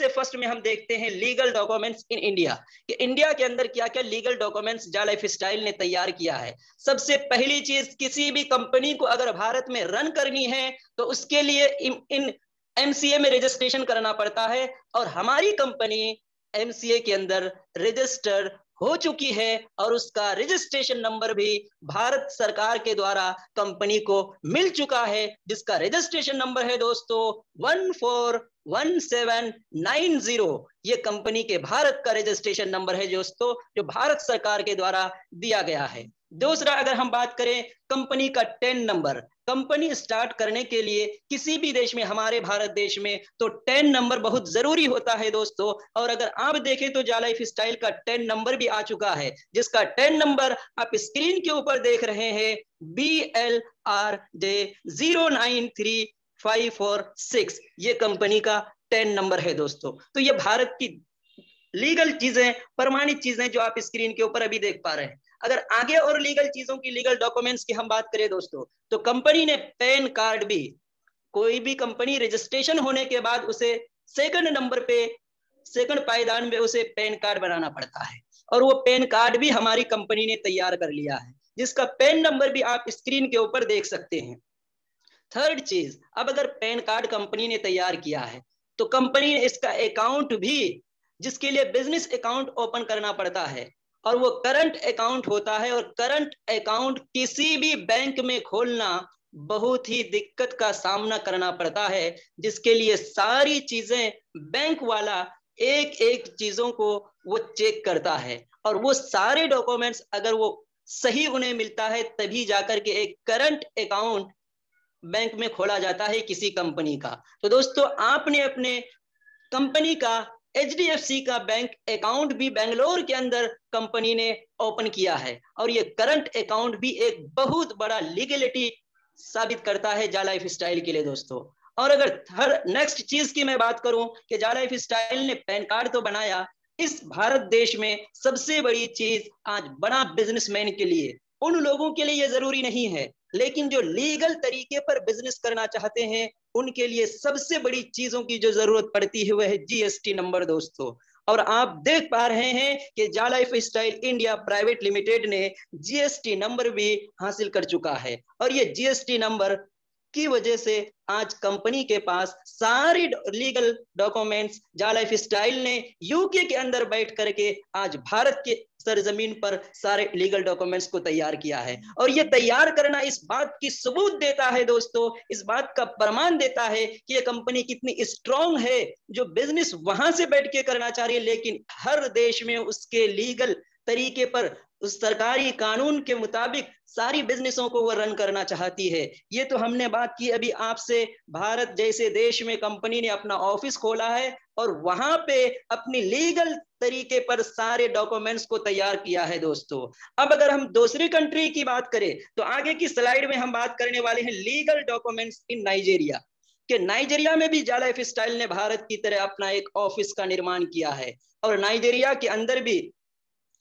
सबसे फर्स्ट में हम देखते हैं लीगल डॉक्यूमेंट्स इन इंडिया, कि इंडिया के अंदर क्या क्या लीगल डॉक्यूमेंट्स जा लाइफ स्टाइल ने तैयार किया है। सबसे पहली चीज, किसी भी कंपनी को अगर भारत में रन करनी है तो उसके लिए इन एमसीए में रजिस्ट्रेशन करना पड़ता है, और हमारी कंपनी एमसीए के अंदर रजिस्टर हो चुकी है, और उसका रजिस्ट्रेशन नंबर भी भारत सरकार के द्वारा कंपनी को मिल चुका है, जिसका रजिस्ट्रेशन नंबर है दोस्तों 141790। ये कंपनी के भारत का रजिस्ट्रेशन नंबर है दोस्तों, जो भारत सरकार के द्वारा दिया गया है। दूसरा, अगर हम बात करें कंपनी का टेन नंबर, कंपनी स्टार्ट करने के लिए किसी भी देश में, हमारे भारत देश में तो टेन नंबर बहुत जरूरी होता है दोस्तों। और अगर आप देखें तो जा लाइफ स्टाइल का टेन नंबर भी आ चुका है, जिसका टेन नंबर आप स्क्रीन के ऊपर देख रहे हैं, BLRJ093546। ये कंपनी का टेन नंबर है दोस्तों। तो ये भारत की लीगल चीजें, प्रमाणित चीजें जो आप स्क्रीन के ऊपर अभी देख पा रहे हैं। अगर आगे और लीगल चीजों की, लीगल डॉक्यूमेंट्स की हम बात करें दोस्तों, तो कंपनी ने पैन कार्ड भी, कोई भी कंपनी रजिस्ट्रेशन होने के बाद उसे सेकंड नंबर पे, सेकंड पायदान में उसे पैन कार्ड बनाना पड़ता है, और वो पैन कार्ड भी हमारी कंपनी ने तैयार कर लिया है, जिसका पैन नंबर भी आप स्क्रीन के ऊपर देख सकते हैं। थर्ड चीज, अब अगर पैन कार्ड कंपनी ने तैयार किया है तो कंपनी ने इसका अकाउंट भी, जिसके लिए बिजनेस अकाउंट ओपन करना पड़ता है, और वो करंट अकाउंट होता है, और करंट अकाउंट किसी भी बैंक में खोलना बहुत ही दिक्कत का सामना करना पड़ता है, जिसके लिए सारी चीजें बैंक वाला एक एक चीजों को वो चेक करता है, और वो सारे डॉक्यूमेंट्स अगर वो सही उन्हें मिलता है तभी जाकर के एक करंट अकाउंट बैंक में खोला जाता है किसी कंपनी का। तो दोस्तों, आपने अपने कंपनी का, एचडीएफसी का बैंक अकाउंट भी बेंगलोर के अंदर कंपनी ने ओपन किया है, और ये करंट अकाउंट भी एक बहुत बड़ा लीगलिटी साबित करता है जा लाइफ स्टाइल के लिए दोस्तों। और अगर हर नेक्स्ट चीज की मैं बात करूं कि जा लाइफ स्टाइल ने पैन कार्ड तो बनाया, इस भारत देश में सबसे बड़ी चीज आज बड़ा बिजनेसमैन के लिए, उन लोगों के लिए ये जरूरी नहीं है, लेकिन जो लीगल तरीके पर बिजनेस करना चाहते हैं उनके लिए सबसे बड़ी चीजों की जो जरूरत पड़ती है वह है जीएसटी नंबर दोस्तों। और आप देख पा रहे हैं कि जा life style India private limited ने जीएसटी नंबर भी हासिल कर चुका है, और ये जीएसटी नंबर की वजह से आज कंपनी के पास सारी लीगल डॉक्यूमेंट्स जा लाइफ स्टाइल ने यूके के अंदर बैठ करके आज भारत के सरजमीन पर सारे लीगल डॉक्यूमेंट्स को तैयार किया है। और ये तैयार करना इस बात की सबूत देता है दोस्तों, इस बात का प्रमाण देता है कि ये कंपनी कितनी स्ट्रांग है, जो बिजनेस वहां से बैठ के करना चाह रही है, लेकिन हर देश में उसके लीगल तरीके पर, उस सरकारी कानून के मुताबिक सारी बिजनेसों को वो रन करना चाहती है। ये तो हमने बात की अभी आपसे, भारत जैसे देश में कंपनी ने अपना ऑफिस खोला है और वहां पे अपनी लीगल तरीके पर सारे डॉक्यूमेंट्स को तैयार किया है दोस्तों। अब अगर हम दूसरी कंट्री की बात करें तो आगे की स्लाइड में हम बात करने वाले हैं लीगल डॉक्यूमेंट्स इन नाइजीरिया, कि नाइजीरिया में भी जा लाइफ स्टाइल ने भारत की तरह अपना एक ऑफिस का निर्माण किया है, और नाइजीरिया के अंदर भी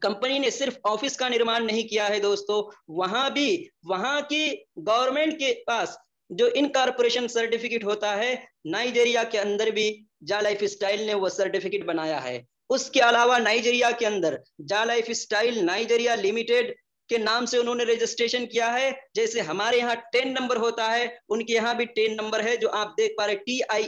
कंपनी ने सिर्फ ऑफिस का निर्माण नहीं किया है दोस्तों, वहां भी वहां की गवर्नमेंट के पास जो इनकॉर्पोरेशन सर्टिफिकेट होता है, नाइजीरिया के अंदर भी जा लाइफ स्टाइल ने वो सर्टिफिकेट बनाया है। उसके अलावा नाइजीरिया के अंदर जा लाइफ स्टाइल नाइजीरिया लिमिटेड के नाम से उन्होंने रजिस्ट्रेशन किया है। जैसे हमारे यहाँ 10 नंबर होता है, उनके यहाँ भी 10 नंबर है, जो आप देख पा रहे हैं,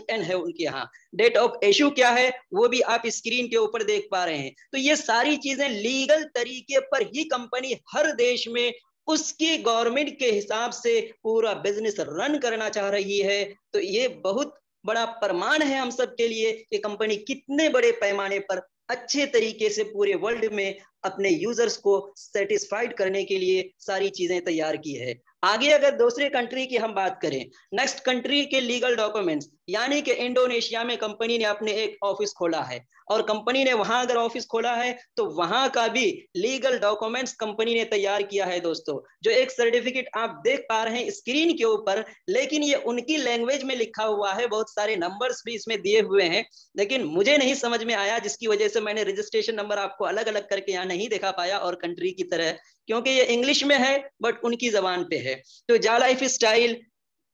TIN है उनके यहाँ। डेट ऑफ इशू क्या है वो भी आप स्क्रीन के ऊपर देख पा रहे हैं। तो ये सारी चीजें लीगल तरीके पर ही कंपनी हर देश में उसकी गवर्नमेंट के हिसाब से पूरा बिजनेस रन करना चाह रही है। तो ये बहुत बड़ा प्रमाण है हम सब के लिए कि कंपनी कितने बड़े पैमाने पर अच्छे तरीके से पूरे वर्ल्ड में अपने यूजर्स को सेटिस्फाइड करने के लिए सारी चीजें तैयार की है। आगे अगर दूसरे कंट्री की हम बात करें, नेक्स्ट कंट्री के लीगल डॉक्यूमेंट्स, यानी कि इंडोनेशिया में कंपनी ने अपने एक ऑफिस खोला है, और कंपनी ने वहां अगर ऑफिस खोला है तो वहां का भी लीगल डॉक्यूमेंट्स कंपनी ने तैयार किया है दोस्तों। जो एक सर्टिफिकेट आप देख पा रहे हैं स्क्रीन के ऊपर, लेकिन ये उनकी लैंग्वेज में लिखा हुआ है, बहुत सारे नंबर्स भी इसमें दिए हुए हैं, लेकिन मुझे नहीं समझ में आया, जिसकी वजह से मैंने रजिस्ट्रेशन नंबर आपको अलग अलग करके यहाँ नहीं दिखा पाया और कंट्री की तरह, क्योंकि ये इंग्लिश में है बट उनकी जबान पे है। तो जा लाइफ स्टाइल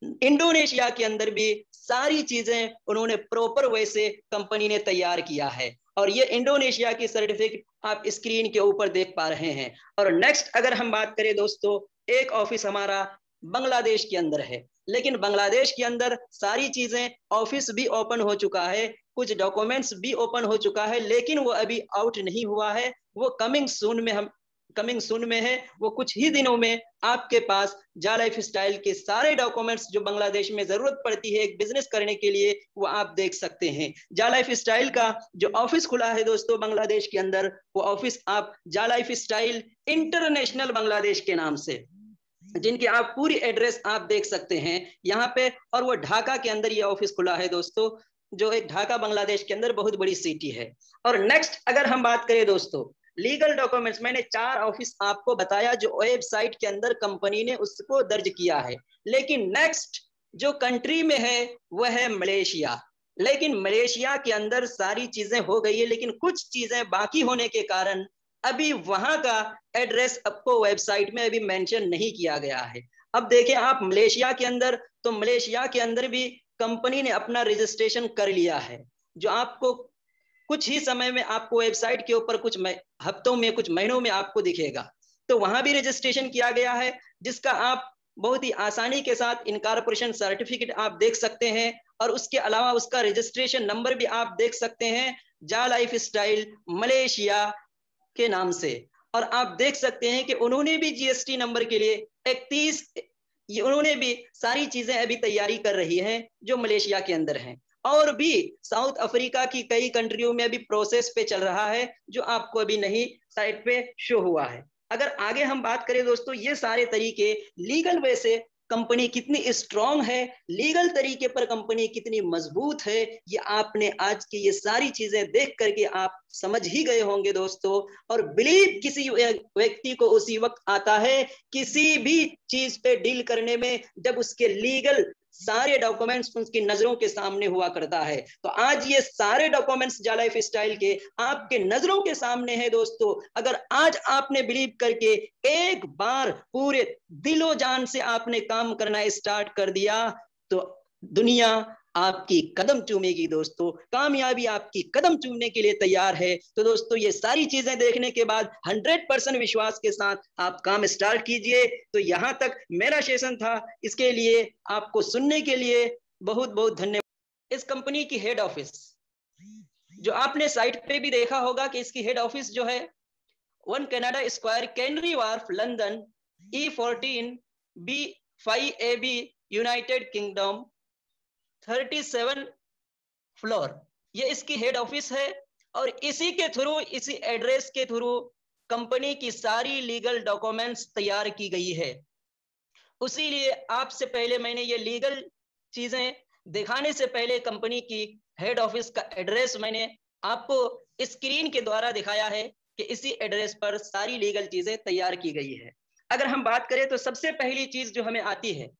इंडोनेशिया के अंदर भी सारी चीजें उन्होंने प्रॉपर वे से कंपनी ने तैयार किया है। और ये इंडोनेशिया की सर्टिफिकेट आप स्क्रीन के ऊपर देख पा रहे हैं। और नेक्स्ट अगर हम बात करें दोस्तों, एक ऑफिस हमारा बांग्लादेश के अंदर है, लेकिन बांग्लादेश के अंदर सारी चीजें, ऑफिस भी ओपन हो चुका है, कुछ डॉक्यूमेंट्स भी ओपन हो चुका है, लेकिन वो अभी आउट नहीं हुआ है, वो कमिंग सून में है। वो कुछ ही दिनों में आपके पास जा लाइफ स्टाइल के सारे डॉक्यूमेंट्स जो बांग्लादेश में जरूरत पड़ती है एक बिजनेस करने के लिए, वो आप देख सकते हैं। जा लाइफ स्टाइल का जो ऑफिस खुला है दोस्तों बांग्लादेश के अंदर, वो ऑफिस आप जा लाइफ स्टाइल इंटरनेशनल बांग्लादेश के नाम से, जिनकी आप पूरी एड्रेस आप देख सकते हैं यहाँ पे। और वो ढाका के अंदर ये ऑफिस खुला है दोस्तों, जो एक ढाका बांग्लादेश के अंदर बहुत बड़ी सिटी है। और नेक्स्ट अगर हम बात करें दोस्तों लीगल डॉक्यूमेंट्स, मैंने 4 ऑफिस आपको बताया जो वेबसाइट के अंदर कंपनी ने उसको दर्ज किया है। लेकिन नेक्स्ट जो कंट्री में है वह है मलेशिया। लेकिन मलेशिया के अंदर सारी चीजें हो गई है, लेकिन कुछ चीजें बाकी होने के कारण अभी वहां का एड्रेस आपको वेबसाइट में अभी मेंशन नहीं किया गया है। अब देखें आप मलेशिया के अंदर, तो मलेशिया के अंदर भी कंपनी ने अपना रजिस्ट्रेशन कर लिया है, जो आपको कुछ ही समय में आपको वेबसाइट के ऊपर कुछ हफ्तों में, कुछ महीनों में आपको दिखेगा। तो वहां भी रजिस्ट्रेशन किया गया है, जिसका आप बहुत ही आसानी के साथ इनकॉर्पोरेशन सर्टिफिकेट आप देख सकते हैं। और उसके अलावा उसका रजिस्ट्रेशन नंबर भी आप देख सकते हैं, जा लाइफ स्टाइल मलेशिया के नाम से। और आप देख सकते हैं कि उन्होंने भी जीएसटी नंबर के लिए 31, उन्होंने भी सारी चीजें अभी तैयारी कर रही हैं जो मलेशिया के अंदर हैं। और भी साउथ अफ्रीका की कई कंट्रियों में अभी प्रोसेस पे चल रहा है, जो आपको अभी नहीं साइट पे शो हुआ है। अगर आगे हम बात करें दोस्तों, ये सारे तरीके लीगल वे से कंपनी कितनी स्ट्रांग है, लीगल तरीके पर कंपनी कितनी मजबूत है, ये आपने आज की ये सारी चीजें देख करके आप समझ ही गए होंगे दोस्तों। और बिलीव किसी व्यक्ति को उसी वक्त आता है किसी भी चीज पे डील करने में जब उसके लीगल सारे डॉक्यूमेंट्स उसकी नजरों के सामने हुआ करता है। तो आज ये सारे डॉक्यूमेंट्स जा लाइफ स्टाइल के आपके नजरों के सामने है दोस्तों। अगर आज आपने बिलीव करके एक बार पूरे दिलो जान से आपने काम करना स्टार्ट कर दिया, तो दुनिया आपकी कदम चूमेगी दोस्तों, कामयाबी आपकी कदम चूमने के लिए तैयार है। तो दोस्तों ये सारी चीजें देखने के बाद 100% विश्वास के साथ आप काम स्टार्ट कीजिए। तो यहां तक मेरा सेशन था, इसके लिए आपको सुनने के लिए बहुत बहुत धन्यवाद। इस कंपनी की हेड ऑफिस जो आपने साइट पे भी देखा होगा कि इसकी हेड ऑफिस जो है 1 Canada square, canary Wharf, London, E14 B5AB, United kingdom, 37 floor, ये इसकी हेड ऑफिस है। और इसी के थ्रू, इसी एड्रेस के थ्रू कंपनी की सारी लीगल डॉक्यूमेंट्स तैयार की गई है। उसीलिए आपसे पहले मैंने ये लीगल चीजें दिखाने से पहले कंपनी की हेड ऑफिस का एड्रेस मैंने आपको स्क्रीन के द्वारा दिखाया है कि इसी एड्रेस पर सारी लीगल चीजें तैयार की गई है। अगर हम बात करें तो सबसे पहली चीज जो हमें आती है,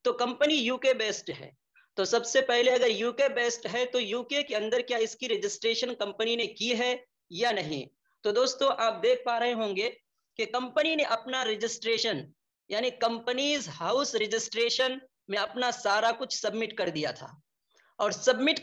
तो कंपनी यूके बेस्ड है। तो सबसे पहले अगर यूके बेस्ड है तो यूके के अंदर क्या इसकी रजिस्ट्रेशन कंपनी ने की है या नहीं। तो दोस्तों आप देख पा रहे होंगे कि कंपनी ने अपना रजिस्ट्रेशन यानी कंपनीज हाउस रजिस्ट्रेशन में अपना सारा कुछ सबमिट कर दिया था। और सबमिट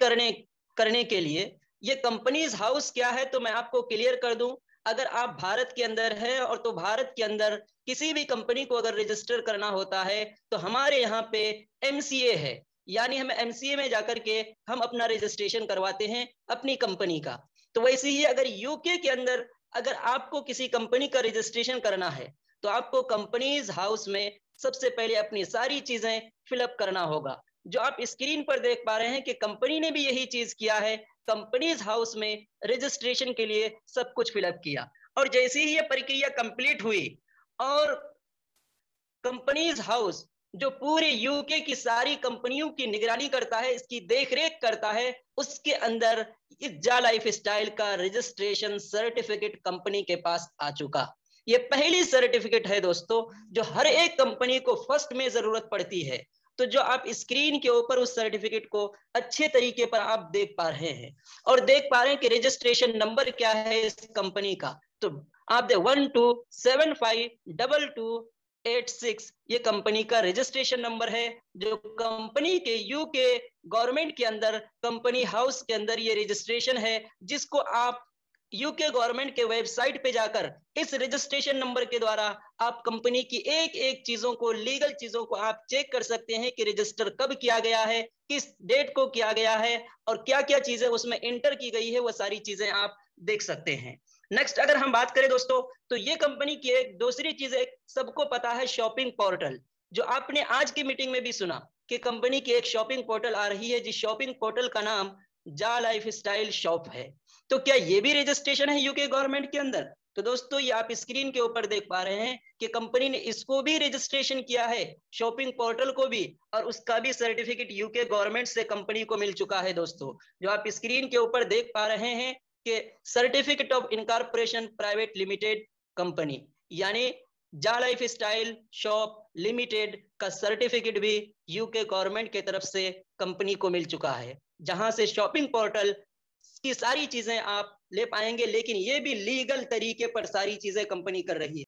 करने के लिए ये कंपनीज हाउस क्या है तो मैं आपको क्लियर कर दूं। अगर आप भारत के अंदर है और तो भारत के अंदर किसी भी कंपनी को अगर रजिस्टर करना होता है तो हमारे यहाँ पे एमसीए है, यानी हम एमसीए में जाकर के हम अपना रजिस्ट्रेशन करवाते हैं अपनी कंपनी का। तो वैसे ही अगर यूके के अंदर अगर आपको किसी कंपनी का रजिस्ट्रेशन करना है तो आपको कंपनीज हाउस में सबसे पहले अपनी सारी चीजें फिलअप करना होगा। जो आप स्क्रीन पर देख पा रहे हैं कि कंपनी ने भी यही चीज किया है, कंपनीज हाउस में रजिस्ट्रेशन के लिए सब कुछ फिलअप किया। और जैसे ही ये प्रक्रिया कंप्लीट हुई और कंपनीज हाउस जो पूरे यूके की सारी कंपनियों की निगरानी करता है, इसकी देखरेख करता है, उसके अंदर इस जा लाइफ स्टाइल का रजिस्ट्रेशन सर्टिफिकेट कंपनी के पास आ चुका। ये पहली सर्टिफिकेट है दोस्तों जो हर एक कंपनी को फर्स्ट में जरूरत पड़ती है। तो जो आप स्क्रीन के ऊपर उस सर्टिफिकेट को अच्छे तरीके पर आप देख पा रहे हैं और देख पा रहे हैं कि रजिस्ट्रेशन नंबर क्या है इस कंपनी का। तो आप 127522 86 ये कंपनी का रजिस्ट्रेशन नंबर है, जो कंपनी के यूके गवर्नमेंट के अंदर कंपनी हाउस के अंदर ये रजिस्ट्रेशन है, जिसको आप यूके गवर्नमेंट के वेबसाइट पे जाकर इस रजिस्ट्रेशन नंबर के द्वारा आप कंपनी की एक एक चीजों को, लीगल चीजों को आप चेक कर सकते हैं कि रजिस्टर कब किया गया है, किस डेट को किया गया है और क्या क्या चीजें उसमें एंटर की गई है, वो सारी चीजें आप देख सकते हैं। नेक्स्ट अगर हम बात करें दोस्तों, तो ये कंपनी की एक दूसरी चीज सबको पता है, शॉपिंग पोर्टल, जो आपने आज की मीटिंग में भी सुना कि कंपनी की एक शॉपिंग पोर्टल आ रही है, जिस शॉपिंग पोर्टल का नाम जा लाइफ स्टाइल शॉप है। तो क्या ये भी रजिस्ट्रेशन है यूके गवर्नमेंट के अंदर? तो दोस्तों ये आप स्क्रीन के ऊपर देख पा रहे हैं कि कंपनी ने इसको भी रजिस्ट्रेशन किया है, शॉपिंग पोर्टल को भी, और उसका भी सर्टिफिकेट यूके गवर्नमेंट से कंपनी को मिल चुका है। दोस्तों जो आप स्क्रीन के ऊपर देख पा रहे हैं कि certificate of incorporation private limited company, यानी जा लाइफ स्टाइल शॉप लिमिटेड का सर्टिफिकेट भी यूके गवर्नमेंट की तरफ से कंपनी को मिल चुका है, जहां से शॉपिंग पोर्टल की सारी चीजें आप ले पाएंगे, लेकिन ये भी लीगल तरीके पर सारी चीजें कंपनी कर रही है।